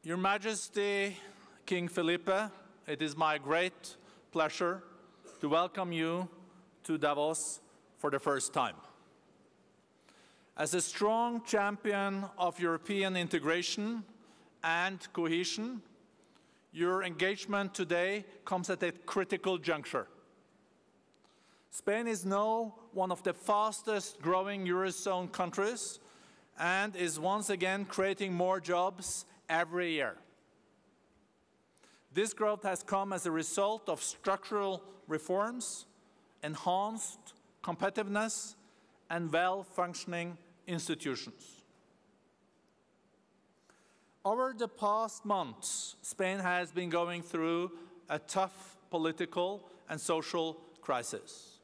Your Majesty, King Felipe, it is my great pleasure to welcome you to Davos for the first time. As a strong champion of European integration and cohesion, your engagement today comes at a critical juncture. Spain is now one of the fastest growing Eurozone countries and is once again creating more jobs every year. This growth has come as a result of structural reforms, enhanced competitiveness, and well-functioning institutions. Over the past months, Spain has been going through a tough political and social crisis.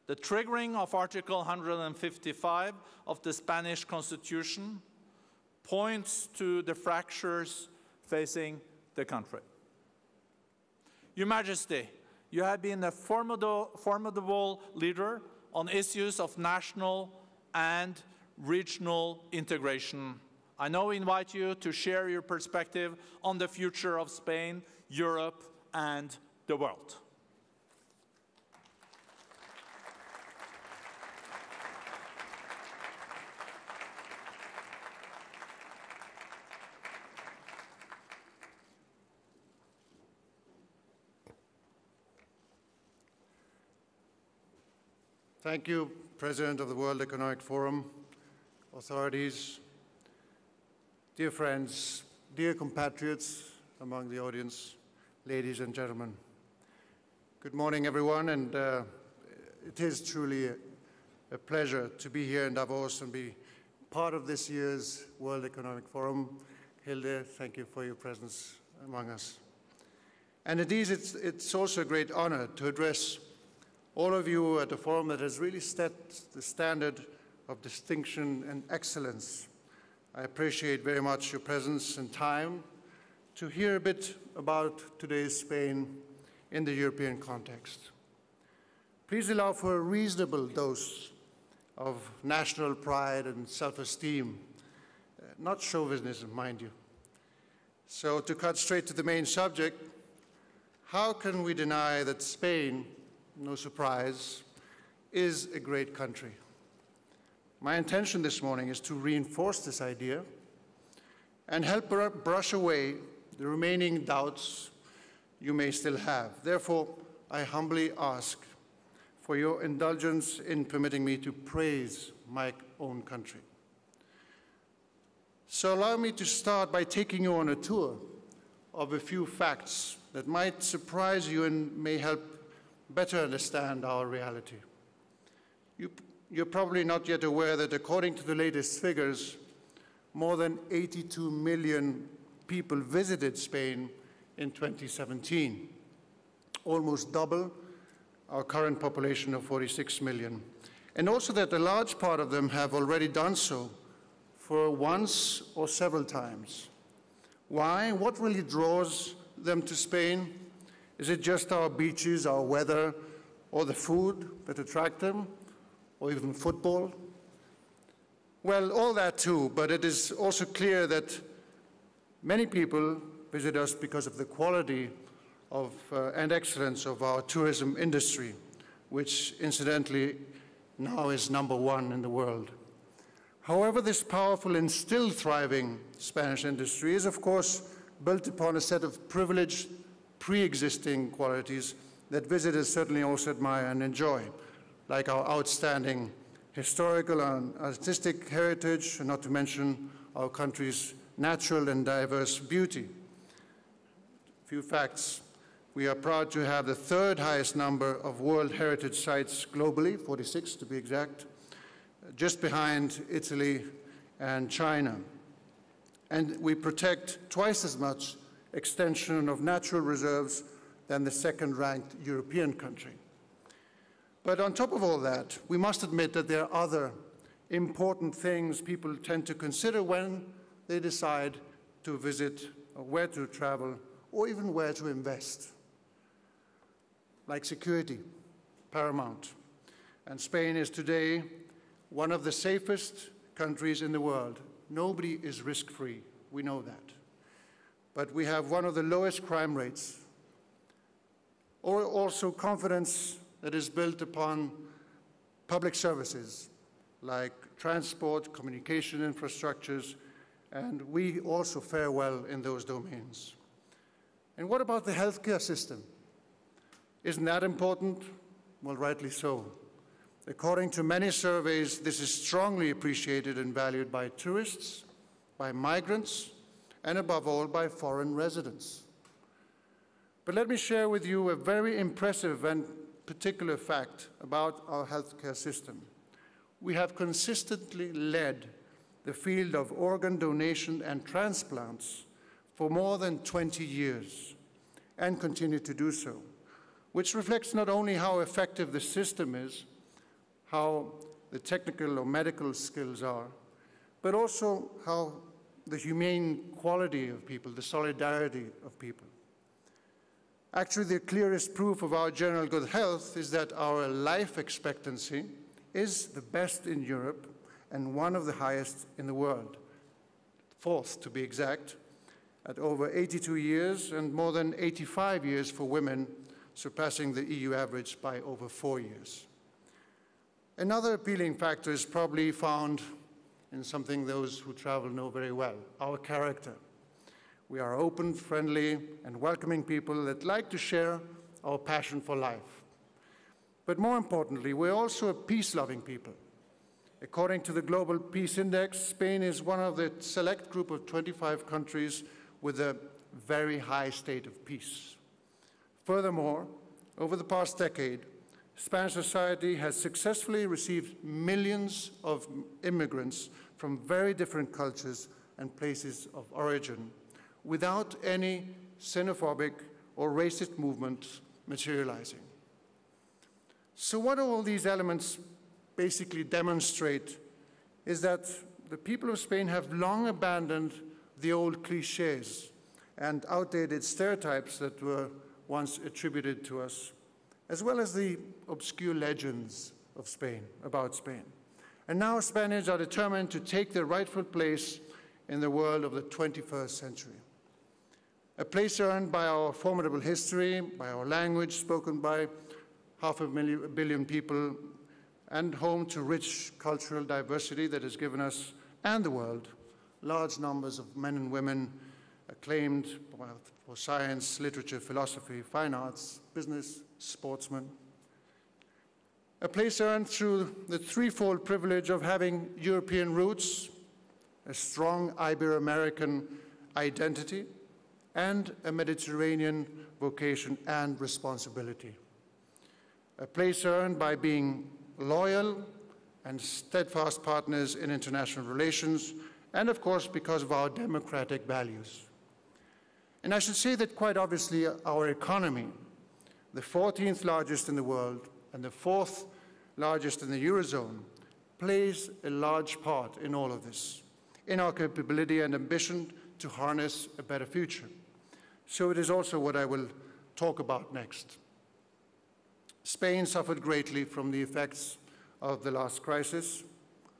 The triggering of Article 155 of the Spanish Constitution points to the fractures facing the country. Your Majesty, you have been a formidable leader on issues of national and regional integration. I now invite you to share your perspective on the future of Spain, Europe, and the world. Thank you, President of the World Economic Forum, authorities, dear friends, dear compatriots among the audience, ladies and gentlemen. Good morning, everyone, and it is truly a pleasure to be here in Davos and be part of this year's World Economic Forum. Hilde, thank you for your presence among us. And indeed, it's also a great honor to address all of you at a forum that has really set the standard of distinction and excellence. I appreciate very much your presence and time to hear a bit about today's Spain in the European context. Please allow for a reasonable dose of national pride and self-esteem, not chauvinism, mind you. So to cut straight to the main subject, how can we deny that Spain, no surprise, is a great country? My intention this morning is to reinforce this idea and help brush away the remaining doubts you may still have. Therefore, I humbly ask for your indulgence in permitting me to praise my own country. So allow me to start by taking you on a tour of a few facts that might surprise you and may help better understand our reality. You're probably not yet aware that according to the latest figures, more than 82 million people visited Spain in 2017, almost double our current population of 46 million. And also that a large part of them have already done so for once or several times. Why? What really draws them to Spain? Is it just our beaches, our weather, or the food that attract them, or even football? Well, all that too, but it is also clear that many people visit us because of the quality of, and excellence of our tourism industry, which incidentally now is #1 in the world. However, this powerful and still thriving Spanish industry is, of course, built upon a set of privileged pre-existing qualities that visitors certainly also admire and enjoy, like our outstanding historical and artistic heritage, and not to mention our country's natural and diverse beauty. A few facts. We are proud to have the 3rd highest number of World Heritage Sites globally, 46 to be exact, just behind Italy and China. And we protect twice as much extension of natural reserves than the 2nd-ranked European country. But on top of all that, we must admit that there are other important things people tend to consider when they decide to visit or where to travel or even where to invest, like security, paramount. And Spain is today one of the safest countries in the world. Nobody is risk-free. We know that. but we have one of the lowest crime rates. Or also confidence that is built upon public services like transport, communication infrastructures, and we also fare well in those domains. And what about the healthcare system? Isn't that important? Well, rightly so. According to many surveys, this is strongly appreciated and valued by tourists, by migrants, and above all, by foreign residents. But let me share with you a very impressive and particular fact about our healthcare system. We have consistently led the field of organ donation and transplants for more than 20 years and continue to do so, which reflects not only how effective the system is, how the technical or medical skills are, but also how the humane quality of people, the solidarity of people. Actually, the clearest proof of our general good health is that our life expectancy is the best in Europe and one of the highest in the world, fourth to be exact, at over 82 years and more than 85 years for women, surpassing the EU average by over 4 years. Another appealing factor is probably found in something those who travel know very well, our character. We are open, friendly, and welcoming people that like to share our passion for life. But more importantly, we're also a peace-loving people. According to the Global Peace Index, Spain is one of the select group of 25 countries with a very high state of peace. Furthermore, over the past decade, Spanish society has successfully received millions of immigrants from very different cultures and places of origin without any xenophobic or racist movements materializing. So what all these elements basically demonstrate is that the people of Spain have long abandoned the old cliches and outdated stereotypes that were once attributed to us, as well as the obscure legends of Spain, about Spain. And now Spaniards are determined to take their rightful place in the world of the 21st century. A place earned by our formidable history, by our language spoken by 500 million people, and home to rich cultural diversity that has given us and the world large numbers of men and women acclaimed for science, literature, philosophy, fine arts, business, sportsmen. A place earned through the threefold privilege of having European roots, a strong Ibero-American identity, and a Mediterranean vocation and responsibility. A place earned by being loyal and steadfast partners in international relations, and of course because of our democratic values. And I should say that quite obviously our economy, the 14th largest in the world and the 4th largest in the Eurozone, plays a large part in all of this, in our capability and ambition to harness a better future. So it is also what I will talk about next. Spain suffered greatly from the effects of the last crisis.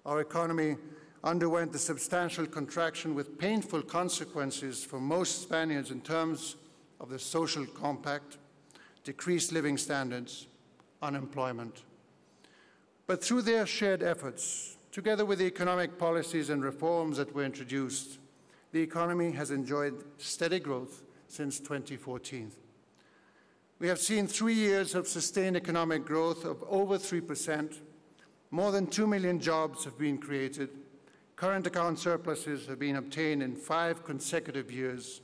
Our economy underwent a substantial contraction with painful consequences for most Spaniards in terms of the social compact, decreased living standards, unemployment. But through their shared efforts, together with the economic policies and reforms that were introduced, the economy has enjoyed steady growth since 2014. We have seen 3 years of sustained economic growth of over 3%. More than 2 million jobs have been created. Current account surpluses have been obtained in 5 consecutive years,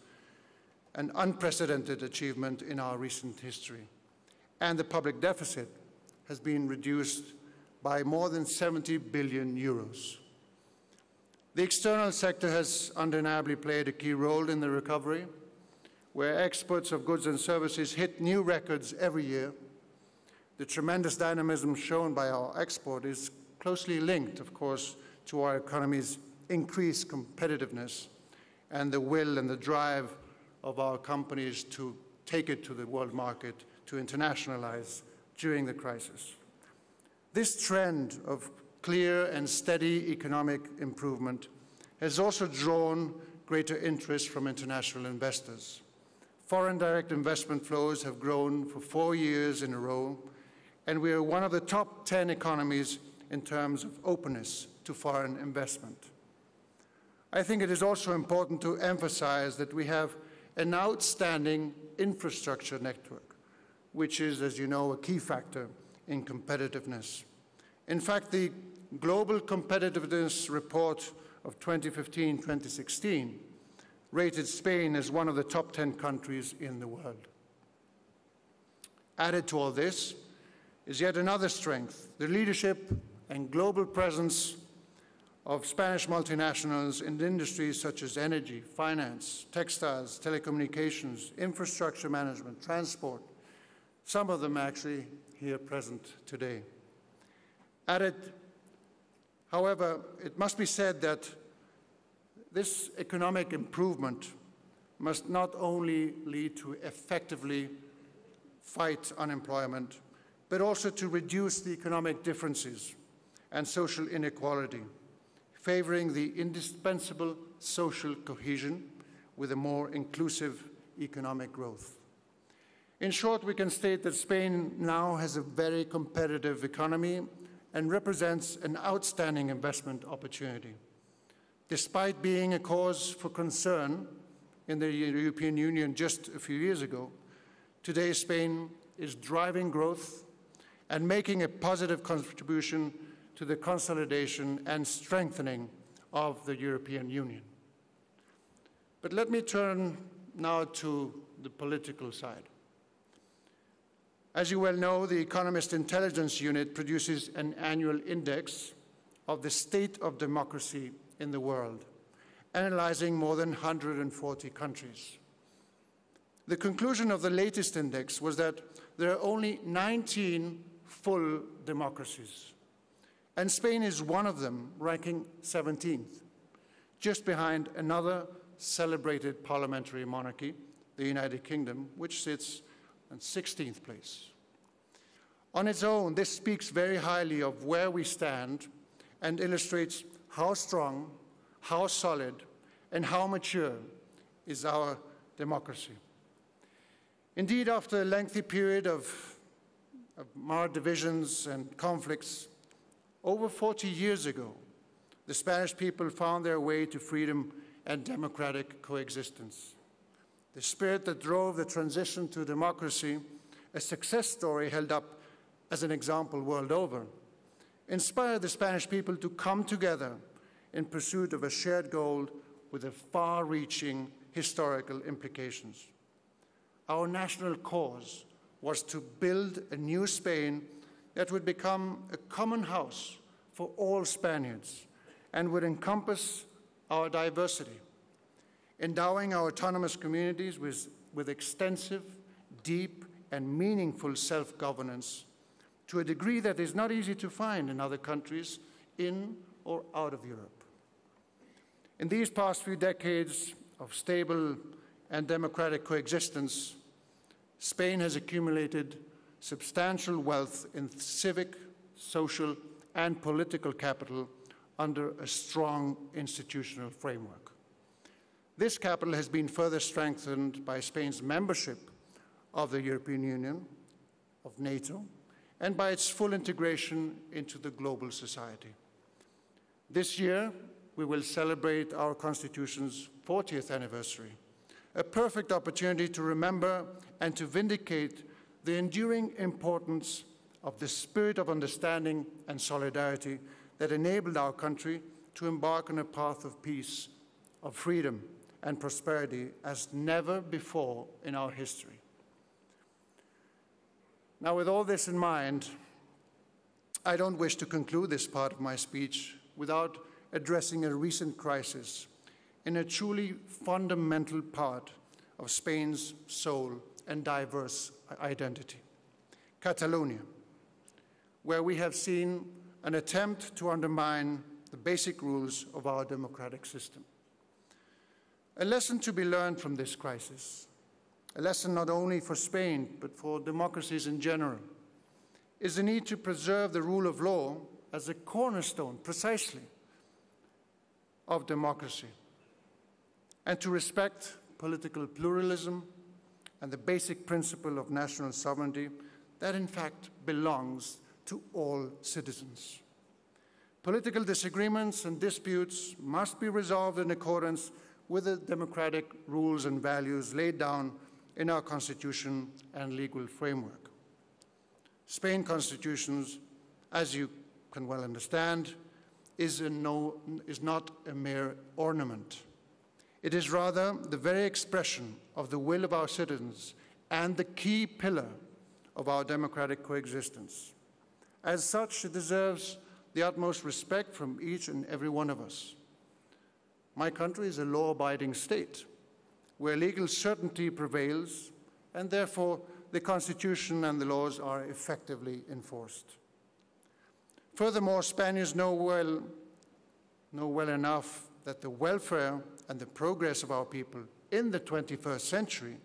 an unprecedented achievement in our recent history. And the public deficit has been reduced by more than 70 billion euros. The external sector has undeniably played a key role in the recovery, where exports of goods and services hit new records every year. The tremendous dynamism shown by our export is closely linked, of course, to our economy's increased competitiveness and the will and the drive of our companies to take it to the world market, to internationalize during the crisis. This trend of clear and steady economic improvement has also drawn greater interest from international investors. Foreign direct investment flows have grown for 4 years in a row, and we are one of the top 10 economies in terms of openness to foreign investment. I think it is also important to emphasize that we have an outstanding infrastructure network, which is, as you know, a key factor in competitiveness. In fact, the Global Competitiveness Report of 2015-2016 rated Spain as one of the top 10 countries in the world. Added to all this is yet another strength, the leadership and global presence of Spanish multinationals in industries such as energy, finance, textiles, telecommunications, infrastructure management, transport, some of them actually here present today. However, it must be said that this economic improvement must not only lead to effectively fight unemployment, but also to reduce the economic differences and social inequality, favoring the indispensable social cohesion with a more inclusive economic growth. In short, we can state that Spain now has a very competitive economy and represents an outstanding investment opportunity. Despite being a cause for concern in the European Union just a few years ago, today Spain is driving growth and making a positive contribution to the consolidation and strengthening of the European Union. But let me turn now to the political side. As you well know, the Economist Intelligence Unit produces an annual index of the state of democracy in the world, analyzing more than 140 countries. The conclusion of the latest index was that there are only 19 full democracies, and Spain is one of them, ranking 17th, just behind another celebrated parliamentary monarchy, the United Kingdom, which sits in 16th place. On its own, this speaks very highly of where we stand and illustrates how strong, how solid, and how mature is our democracy. Indeed, after a lengthy period of marred divisions and conflicts, over 40 years ago, the Spanish people found their way to freedom and democratic coexistence. The spirit that drove the transition to democracy, a success story held up as an example world over, inspired the Spanish people to come together in pursuit of a shared goal with a far-reaching historical implications. Our national cause was to build a new Spain that would become a common house for all Spaniards and would encompass our diversity, endowing our autonomous communities with extensive, deep, and meaningful self-governance to a degree that is not easy to find in other countries in or out of Europe. In these past few decades of stable and democratic coexistence, Spain has accumulated substantial wealth in civic, social, and political capital under a strong institutional framework. This capital has been further strengthened by Spain's membership of the European Union, of NATO, and by its full integration into the global society. This year, we will celebrate our Constitution's 40th anniversary, a perfect opportunity to remember and to vindicate the enduring importance of the spirit of understanding and solidarity that enabled our country to embark on a path of peace, of freedom, and prosperity as never before in our history. Now, with all this in mind, I don't wish to conclude this part of my speech without addressing a recent crisis in a truly fundamental part of Spain's soul and diverse identity, Catalonia, where we have seen an attempt to undermine the basic rules of our democratic system. A lesson to be learned from this crisis, a lesson not only for Spain, but for democracies in general, is the need to preserve the rule of law as a cornerstone, precisely, of democracy. and to respect political pluralism and the basic principle of national sovereignty that in fact belongs to all citizens. Political disagreements and disputes must be resolved in accordance with the democratic rules and values laid down in our Constitution and legal framework. Spain's Constitution, as you can well understand, is not a mere ornament. It is rather the very expression of the will of our citizens and the key pillar of our democratic coexistence. As such, it deserves the utmost respect from each and every one of us. My country is a law-abiding state where legal certainty prevails, and therefore the Constitution and the laws are effectively enforced. Furthermore, Spaniards know well enough that the welfare and the progress of our people in the 21st century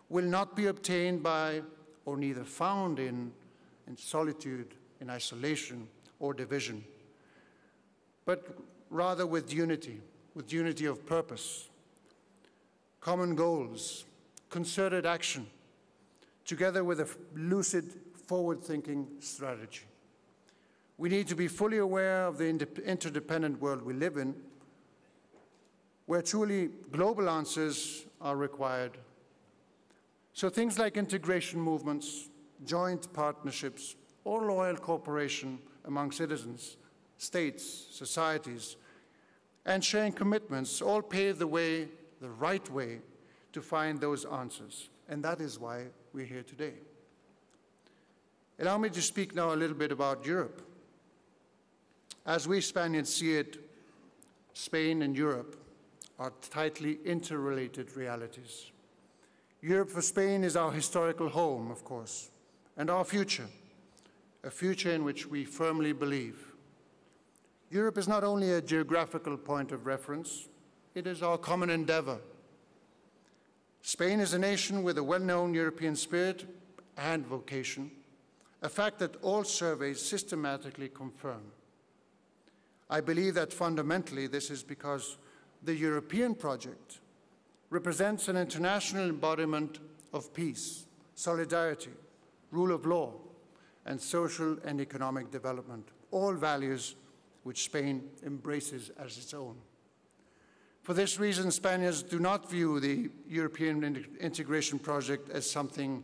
will not be obtained by, or neither found in solitude, in isolation, or division, but rather with unity of purpose, common goals, concerted action, together with a lucid, forward-thinking strategy. We need to be fully aware of the interdependent world we live in, where truly global answers are required. So things like integration movements, joint partnerships, or loyal cooperation among citizens, states, societies, and sharing commitments all pave the way, the right way, to find those answers. And that is why we're here today. Allow me to speak now a little bit about Europe. As we Spaniards see it, Spain and Europe are tightly interrelated realities. Europe for Spain is our historical home, of course, and our future, a future in which we firmly believe. Europe is not only a geographical point of reference, it is our common endeavor. Spain is a nation with a well-known European spirit and vocation, a fact that all surveys systematically confirm. I believe that fundamentally this is because the European project represents an international embodiment of peace, solidarity, rule of law, and social and economic development, all values which Spain embraces as its own. For this reason, Spaniards do not view the European integration project as something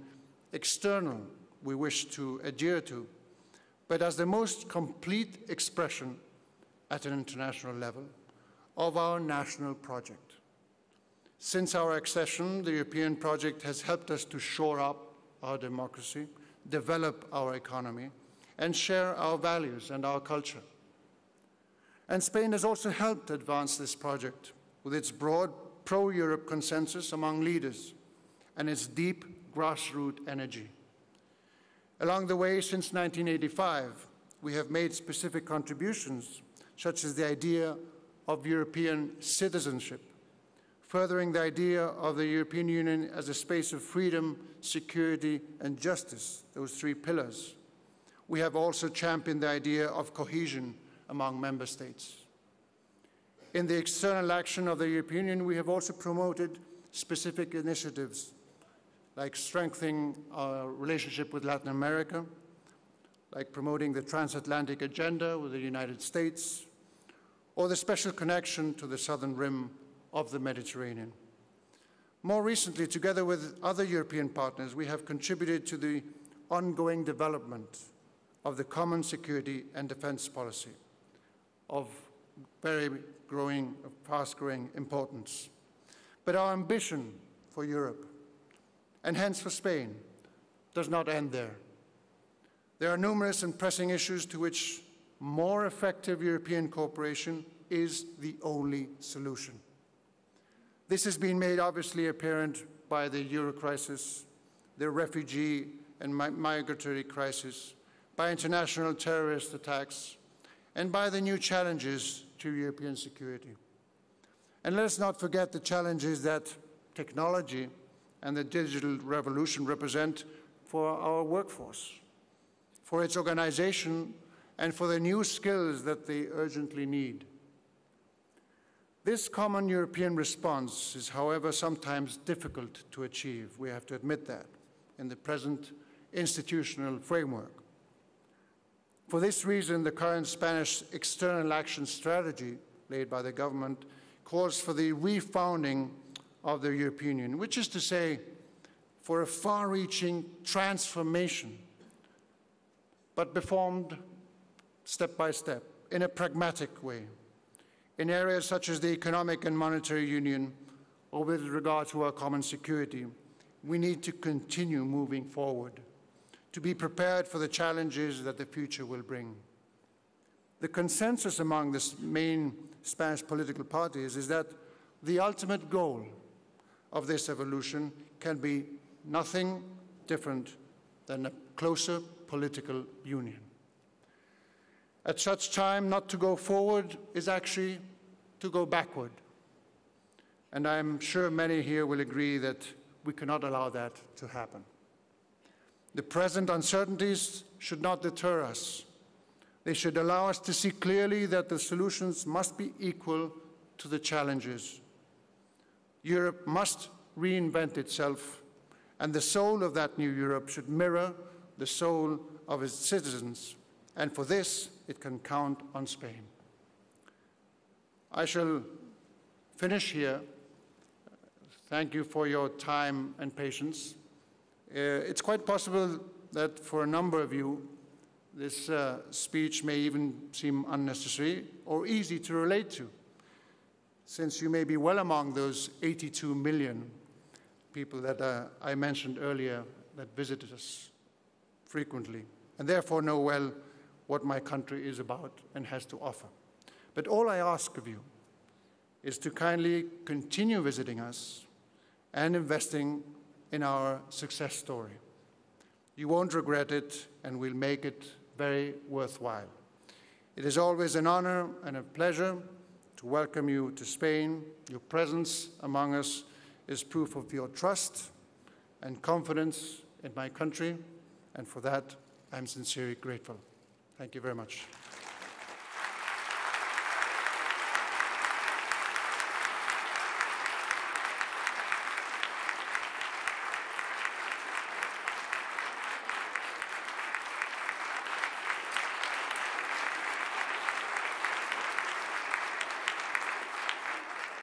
external we wish to adhere to, but as the most complete expression at an international level of our national project. Since our accession, the European project has helped us to shore up our democracy, develop our economy, and share our values and our culture. And Spain has also helped advance this project with its broad pro-Europe consensus among leaders and its deep grassroots energy. Along the way, since 1985, we have made specific contributions, such as the idea of European citizenship, furthering the idea of the European Union as a space of freedom, security, and justice, those three pillars. We have also championed the idea of cohesion among member states. In the external action of the European Union, we have also promoted specific initiatives like strengthening our relationship with Latin America, like promoting the transatlantic agenda with the United States, or the special connection to the southern rim of the Mediterranean. More recently, together with other European partners, we have contributed to the ongoing development of the common security and defense policy of very fast-growing importance. But our ambition for Europe, and hence for Spain, does not end there. There are numerous and pressing issues to which more effective European cooperation is the only solution. This has been made obviously apparent by the Euro crisis, the refugee and migratory crisis, by international terrorist attacks, and by the new challenges to European security. And let us not forget the challenges that technology and the digital revolution represent for our workforce, for its organization, and for the new skills that they urgently need. This common European response is, however, sometimes difficult to achieve. We have to admit that in the present institutional framework. For this reason, the current Spanish external action strategy laid by the government calls for the refounding of the European Union, which is to say, for a far-reaching transformation, but performed step by step, in a pragmatic way, in areas such as the economic and monetary union, or with regard to our common security. We need to continue moving forward, to be prepared for the challenges that the future will bring. The consensus among the main Spanish political parties is that the ultimate goal of this evolution can be nothing different than a closer political union. At such time, not to go forward is actually to go backward. And I'm sure many here will agree that we cannot allow that to happen. The present uncertainties should not deter us. They should allow us to see clearly that the solutions must be equal to the challenges. Europe must reinvent itself, and the soul of that new Europe should mirror the soul of its citizens, and for this, it can count on Spain. I shall finish here. Thank you for your time and patience. It's quite possible that for a number of you, this speech may even seem unnecessary or easy to relate to, since you may be well among those 82 million people that I mentioned earlier that visit us frequently, and therefore know well what my country is about and has to offer. But all I ask of you is to kindly continue visiting us and investing in our success story. You won't regret it, and we'll make it very worthwhile. It is always an honor and a pleasure to welcome you to Spain. Your presence among us is proof of your trust and confidence in my country, and for that, I'm sincerely grateful. Thank you very much.